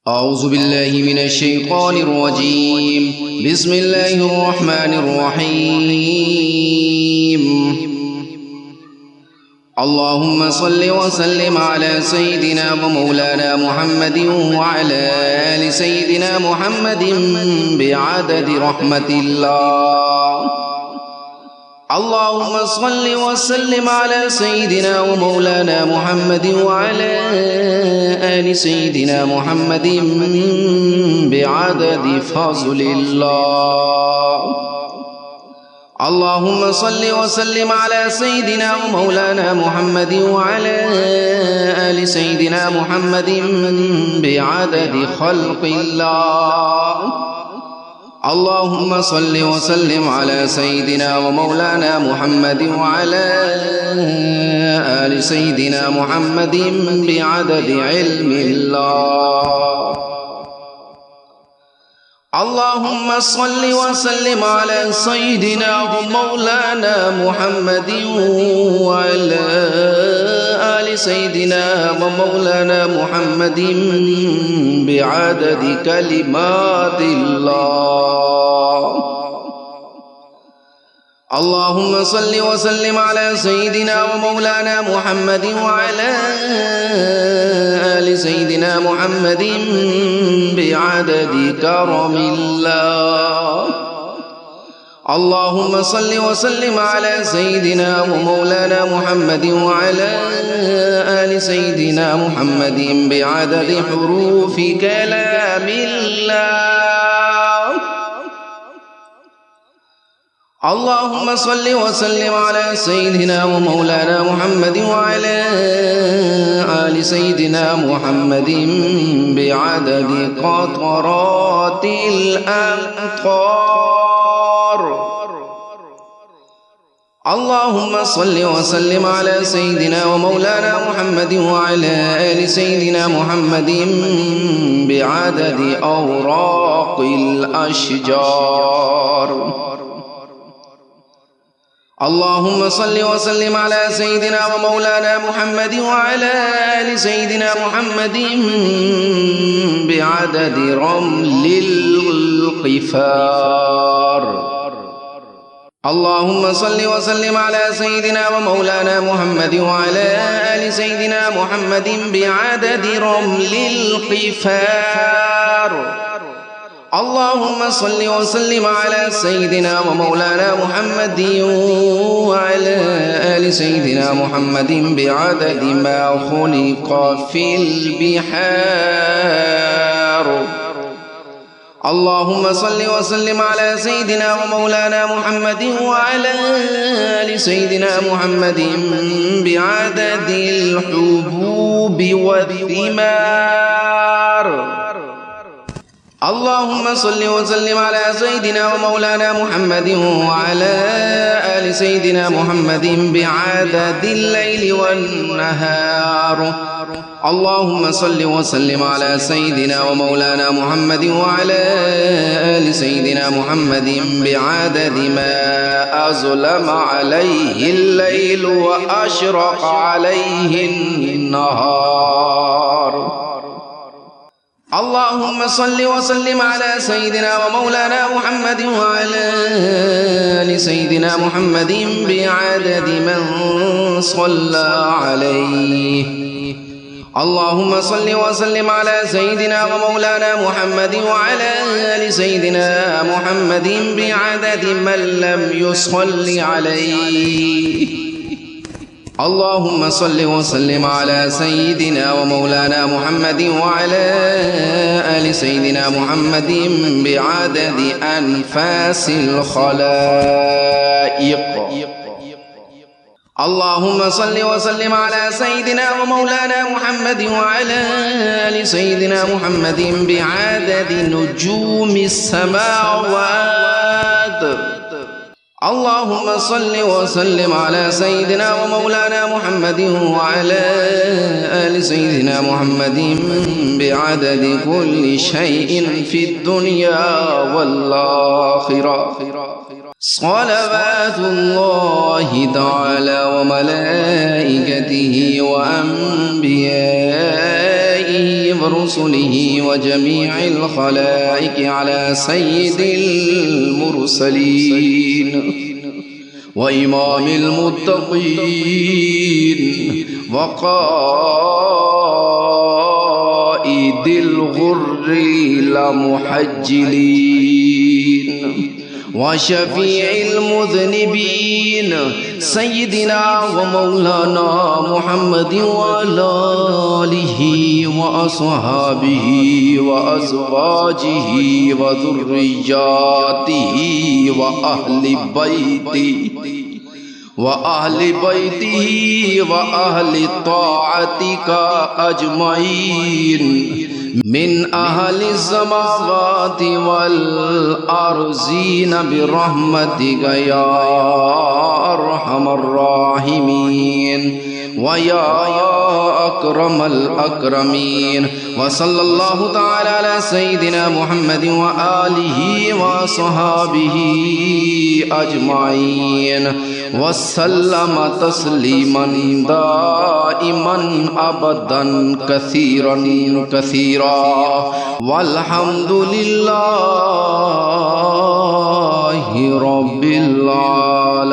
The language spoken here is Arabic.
أعوذ بالله من الشيطان الرجيم. بسم الله الرحمن الرحيم. اللهم صل وسلم على سيدنا ومولانا محمد وعلى آل سيدنا محمد بعدد رحمة الله. اللهم صل وسلم على سيدنا ومولانا محمد وعلى آل سيدنا محمد بعدد فضل الله. اللهم صل وسلم على سيدنا ومولانا محمد وعلى آل سيدنا محمد بعدد خلق الله. اللهم صل وسلم على سيدنا ومولانا محمد وعلى آل سيدنا محمد بعدد علم الله. اللهم صل وسلم على سيدنا ومولانا محمد وعلى آل سيدنا ومولانا محمد بعدد كلمات الله. اللهم صل وسلم على سيدنا ومولانا محمد وعلى آل سيدنا محمد بعدد كرم الله. اللهم صل وسلم على سيدنا ومولانا محمد وعلى آل سيدنا محمد بعدد حروف كلام الله. اللهم صل وسلم على سيدنا ومولانا محمد وعلى آل سيدنا محمد بعدد قطرات الأمطار. اللهم صل وسلم على سيدنا ومولانا محمد وعلى آل سيدنا محمد بعدد أوراق الأشجار. اللهم صل وسلم على سيدنا ومولانا محمد وعلى آل سيدنا محمد بعدد رمل القفار. اللهم صل وسلم على سيدنا ومولانا محمد وعلى آل سيدنا محمد بعدد رمل القفار. اللهم صل وسلم على سيدنا ومولانا محمد وعلى آل سيدنا محمد بعدد ما خلق في البحار. اللهم صل وسلم على سيدنا ومولانا محمد وعلى آل سيدنا محمد بعدد الحبوب والثمار. اللهم صل وسلم على سيدنا ومولانا محمد وعلى آل سيدنا محمد بعدد الليل والنهار. اللهم صل وسلم على سيدنا ومولانا محمد وعلى آل سيدنا محمد بعدد ما أظلم عليه الليل وأشرق عليه النهار. اللهم صل وسلم على سيدنا ومولانا محمد وعلى آل سيدنا محمد بعدد من صلى عليه. اللهم صل وسلم على سيدنا ومولانا محمد وعلى آل سيدنا محمد بعدد من لم يصل عليه. اللهم صل وسلم على سيدنا ومولانا محمد وعلى آل سيدنا محمد بعدد أنفاس الخلائق. اللهم صل وسلم على سيدنا ومولانا محمد وعلى آل سيدنا محمد بعدد نجوم السماوات. اللهم صل وسلم على سيدنا ومولانا محمد وعلى آل سيدنا محمد بعدد كل شيء في الدنيا والآخرة. صلوات الله تعالى وملائكته وأنبيائه أنبيائه ورسله وجميع الخلائق على سيد المرسلين وإمام المتقين وقائد الغر المحجلين وشفيع المذنبين سيدنا ومولانا محمد وعلى آله وأصحابه وأزواجه وذرياته وأهل بيته وأهل طاعتك أجمعين من أهل السماوات والأرضين برحمتك يا أرحم الراحمين ويا أكرم الأكرمين. وصلى الله تعالى على سيدنا محمد وآله وصحابه أجمعين وسلم تسليما دائما أبدا كثيرا كثيرا والحمد لله رب العالمين.